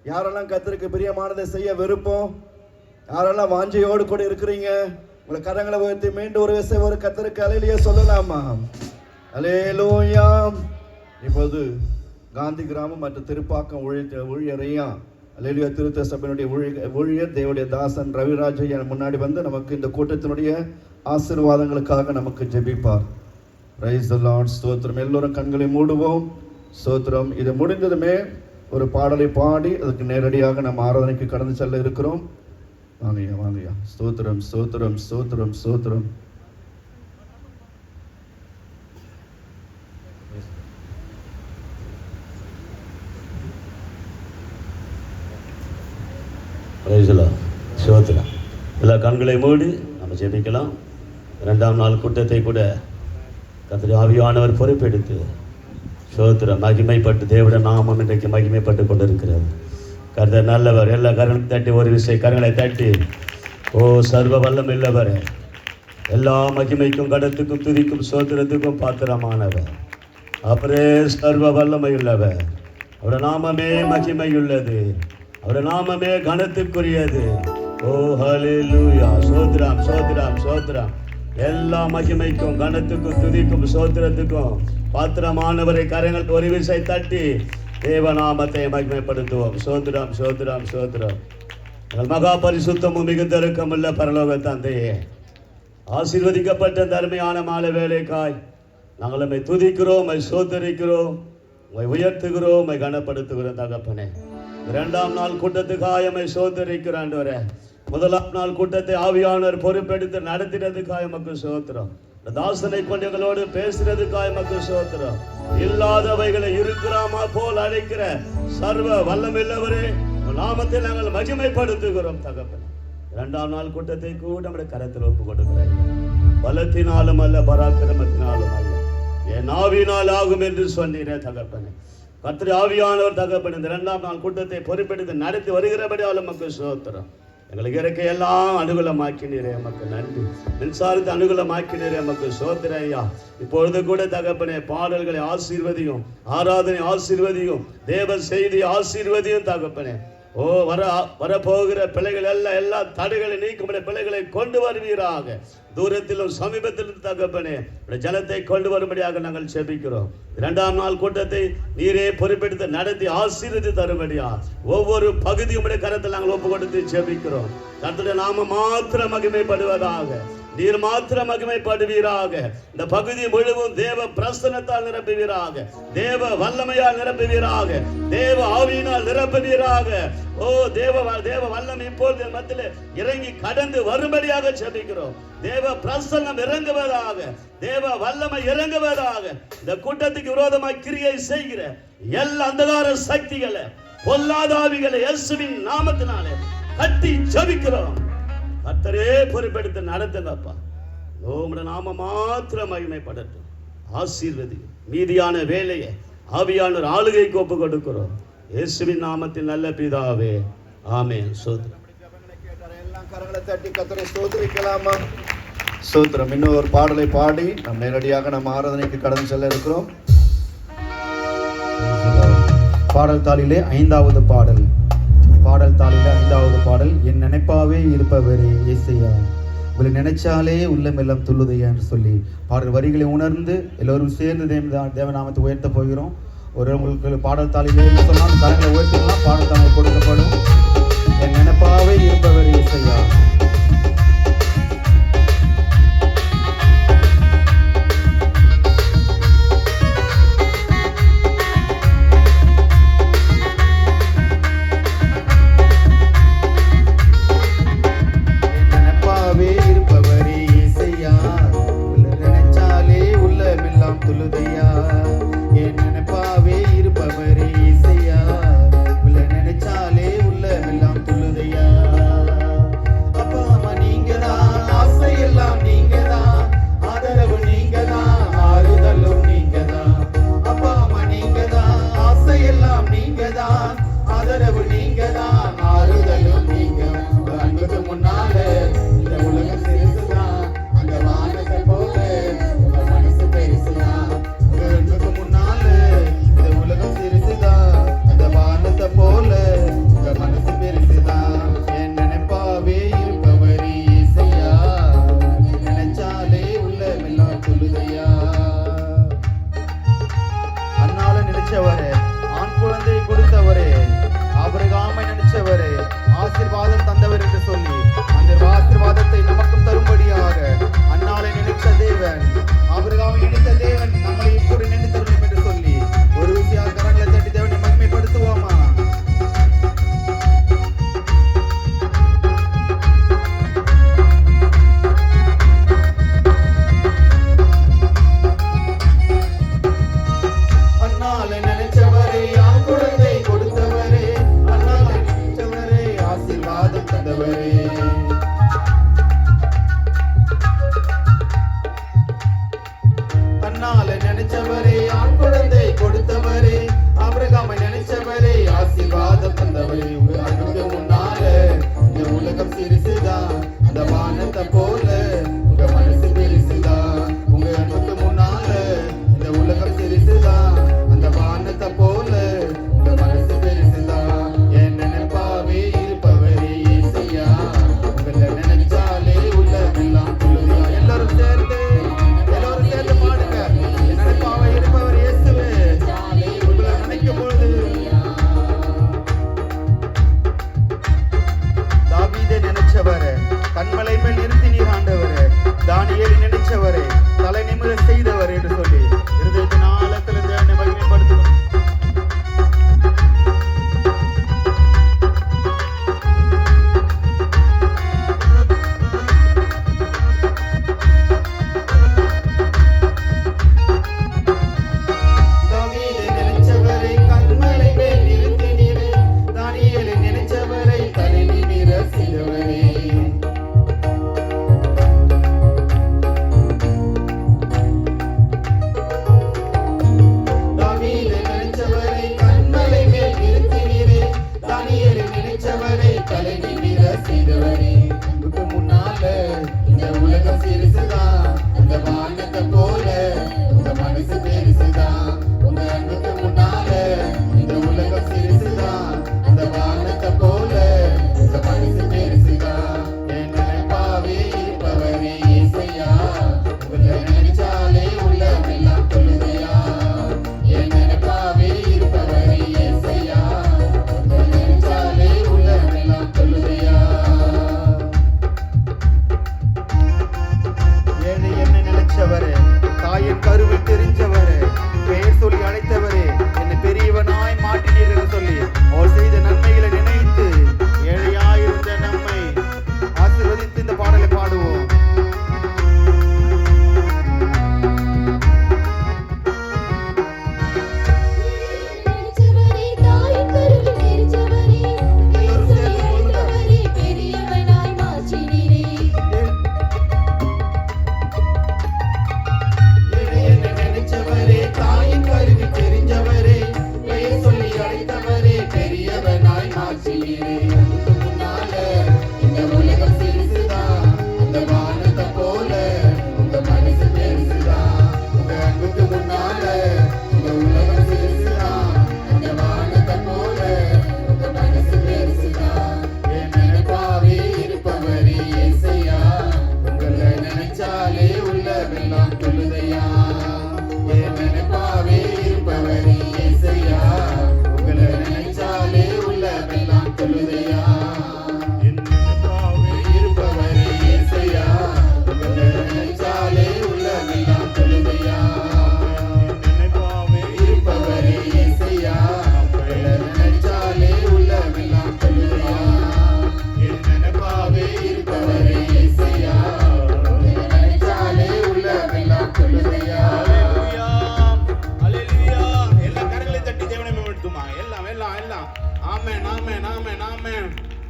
யாரெல்லாம் கர்த்தருக்கு பிரியமானதை செய்ய விருப்பம், யாரெல்லாம் வாஞ்சையோடு கூட இருக்கிறீங்க, உங்களை கரங்களை உயர்த்தி மீண்டும் ஒரு விஷயம் ஒரு கர்த்தருக்கு அல்லேலூயா சொல்லலாமா? அல்லேலூயா. இப்போது காந்தி கிராமம் மற்றும் திருப்பாக்கம் ஊழியரையா அல்லேலூயா திருத்த சபையினுடைய ஊழியர் தேவனுடைய தாசன் ரவிராஜ் முன்னாடி வந்து நமக்கு இந்த கூட்டத்தினுடைய ஆசீர்வாதங்களுக்காக நமக்கு ஜெபிப்பார். Praise the Lord. ஸ்தோத்திரம். எல்லோரும் கண்களை மூடுவோம். ஸ்தோத்திரம். இது முடிந்ததுமே ஒரு பாடலை பாடி அதுக்கு நேரடியாக நம்ம ஆராதனைக்கு கடந்து செல்ல இருக்கிறோம். வாங்கய்யா, வாங்கய்யா. ஸ்தோத்திரம், ஸ்தோத்திரம், ஸ்தோத்திரம், ஸ்தோத்திரம். ஸ்தோத்திரம். எல்லா கண்களை மூடி நம்ம ஜெபிக்கலாம். 2ஆம் நாள் கூட்டத்தை கூட கர்த்தருடைய ஆவியானவர் பொறுப்பெடுத்து ஸ்தோத்திரம் மகிமைப்பட்டு தேவனுடைய நாமம் இன்றைக்கு மகிமைப்பட்டு கொண்டிருக்கிறது. கர்த்தர் நல்லவர். எல்லா கரங்களை தட்டி ஒரு விஷயம் கரங்களை தட்டி, ஓ சர்வ வல்லம் இல்லவர், எல்லா மகிமைக்கும் கடத்துக்கும் துதிக்கும் ஸ்தோத்திரத்துக்கும் பாத்திரமானவர், அவரே சர்வ வல்லமை உள்ளவர், அவருடைய நாமமே மகிமையுள்ளது, அவருடைய நாமமே கனத்துக்குரியது. ஓ ஹல்லேலூயா. ஸ்தோத்திரம், ஸ்தோத்திரம், ஸ்தோத்திரம். எல்லா மகிமைக்கும் கனத்துக்கும் துதிக்கும் ஸ்தோத்திரத்துக்கும் பாத்திரமானவரை கரங்கள் ஒரு விசை தட்டி தேவநாமத்தை மகிமைப்படுத்துவோம். ஸ்தோத்திரம், ஸ்தோத்திரம், ஸ்தோத்திரம். மகா பரிசுத்தமும் மிகுந்த இரக்கமுள்ள பரலோக தந்தையே, ஆசீர்வதிக்கப்பட்ட தர்மையான மாலை வேலைக்காய் நாங்கள் உம்மை துதிக்கிறோம், உம்மை ஸ்தோத்திரிக்கிறோம், உம்மை உயர்த்துகிறோம், உம்மை கனப்படுத்துகிறோம் தகப்பனே. 2ஆம் நாள் கூட்டத்துக்காக உம்மை ஸ்தோத்திரிக்கிறோம் ஆண்டவரே. 1ஆம் நாள் கூட்டத்தை ஆவியானவர் பொறுப்பெடுத்து நடத்தினதுக்காக உமக்கு ஸ்தோத்திரம். தாசனை கொண்டு எங்களோடு பேசுறதுக்காக உமக்கு ஸ்தோத்திரம். இல்லாதவைகளை இருக்கிறாமா போல் அழைக்கிற சர்வ வல்லமில்லவரே, நாமத்தை நாங்கள் மகிமைப்படுத்துகிறோம் தகப்பனே. 2ஆம் நாள் கூட்டத்தை கூட நம்முடைய கரத்தில் ஒப்பு கொடுக்கிறேன். பலத்தினாலும் அல்ல, பராக்கிரமத்தினாலும் அல்ல, என் ஆவியினால் ஆகும் என்று சொன்னீரே தகப்பனே. கர்த்தருடைய ஆவியானவர் தகப்பனே இந்த 2ஆம் நாள் கூட்டத்தை பொறுப்பெடுத்து நடத்தி வருகிறபடியால் உமக்கு ஸ்தோத்திரம். எங்களுக்கு இறக்க எல்லாம் அனுகூலமாக்கினீரே, எமக்கு நன்றி. மின்சாரத்தை அனுகூலமாக்கினீரே, எமக்கு ஸ்தோத்திரம் ஐயா. இப்பொழுது கூட தகப்பனே பாடல்களை ஆசீர்வதியும், ஆராதனை ஆசீர்வதியும், தேவ செய்தி ஆசீர்வதியும் தகப்பனே. ஓ வரப்போகிற பிள்ளைகள் எல்லாம் எல்லா தடைகளை நீக்கும் பிள்ளைகளை கொண்டு வருவீராக. தூரத்திலும் சமீபத்திலும் தகப்பனே ஜலத்தை கொண்டு வரும்படியாக நாங்கள் செபிக்கிறோம். 2ஆம் நாள் கூட்டத்தை நீரே பொறுப்பெடுத்து நடத்தி ஆசீர்வதி தரும்படியா ஒவ்வொரு பகுதியும் கரத்தில் நாங்கள் ஒப்பு கொடுத்து செபிக்கிறோம். கர்த்தருடைய நாமம் மாத்திரம் மகிமைப்படுவதாக, நீர் மாத்திரம் மகிமைப்படுவீராக. இந்த பகுதி முழுவதும் தேவ பிரசன்னத்தால் நிரப்புவீராக, தேவ வல்லமையால் நிரப்புவீராக, தேவ ஆவியினால் நிரப்புவீராக. ஓ தேவ வல்லமை இப்பொழுது மத்தியில் இறங்கி கடந்து வரும்படியாக செபிக்கிறோம். தேவ பிரசன்னம் இறங்குவதாக, தேவ வல்லமை இறங்குவதாக. இந்த கூட்டத்துக்கு விரோதமாக கிரியை செய்கிற எல்லா அந்தகார சக்திகளை, பொல்லாத ஆவிகளை இயேசுவின் நாமத்தினாலே கட்டி ஜெபிக்கிறோம். கர்த்தரே பொறுப்பெடுத்து நடத்துங்கப்பா. உம்முடைய நாமம் மாத்திரம் மகிமைப்படட்டும். ஆசீர்வதி மீதியான வேலையை ஆவியானவர் ஆளுகைக்கு ஒப்பு கொடுக்கிறோம். இயேசுவின் நாமத்தில் நல்ல பிதாவே, ஆமென். ஸ்தோத்திரம். எல்லாம் கரங்களை தட்டி கர்த்தரை ஸ்தோத்திரிக்கலாமா? ஸ்தோத்திரம். இன்னும் ஒரு பாடலை பாடி நாம் நேரடியாக நம்ம ஆராதனைக்கு கடந்து செல்ல இருக்கிறோம். பாடல் தாளிலே 5வது பாடல். பாடல் தாளிலே 5வது பாடல். என் நினைப்பாவே இருப்பவரே இயேசையா, உங்களை நினைச்சாலே உள்ளமெல்லாம் துள்ளுதையா என்று சொல்லி பாடல் வரிகளை உணர்ந்து எல்லோரும் சேர்ந்து தேவநாமத்தை உயர்த்த போகிறோம். ஒரு உங்களுக்கு பாடல் தாளிலே சொன்னால் கரங்களை உயர்த்திக்கலாம். பாடல் தாளை கொடுக்கப்படும். என் நினைப்பாவே இருப்பவரே இயேசையா. துளுதையா, என் நினைப்பாவே இருப்பவரே இசையா, உள்ள நினைச்ச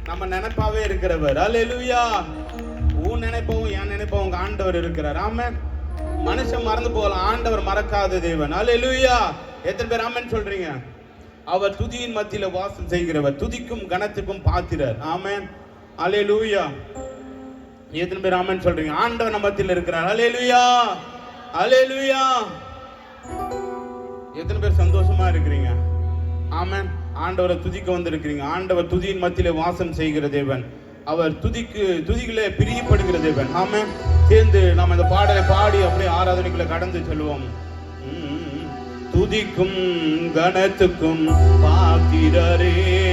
நம்ம நினைப்பாவே இருக்கிறவர். அல்லேலூயா. உன் நினைப்பவும் என் நினைப்பவும் உங்க ஆண்டவர் இருக்கிறார். ஆமென். மனுஷன் மறந்து போகலாம், ஆண்டவர் மறக்காத தேவன். அல்லேலூயா. எத்தனை பேர் ஆமென் சொல்றீங்க? அவர் துதியின் மத்தியில வாசம் செய்கிறவர், துதிக்கும் கனத்துக்கும் பாத்திரர். ஆமென். அல்லேலூயா. எத்தனை பேர் ஆமென் சொல்றீங்க? ஆண்டவர் நம்ம மத்தியில இருக்கிறார். அல்லேலூயா. அல்லேலூயா. எத்தனை பேர் சந்தோஷமா இருக்கிறீங்க? ஆமென். ஆண்டவரை துதிக்க வந்திருக்கிறீங்க. ஆண்டவர் துதியின் மத்தியிலே வாசம் செய்கிற தேவன். அவர் துதிகளே பிரியப்படுகிற தேவன். ஆமென். சேர்ந்து நாம் இந்த பாடலை பாடி அப்படியே ஆராதனைக்குள்ள கடந்து செல்வோம். துதிக்கும் கனத்துக்கும் பாத்திரரே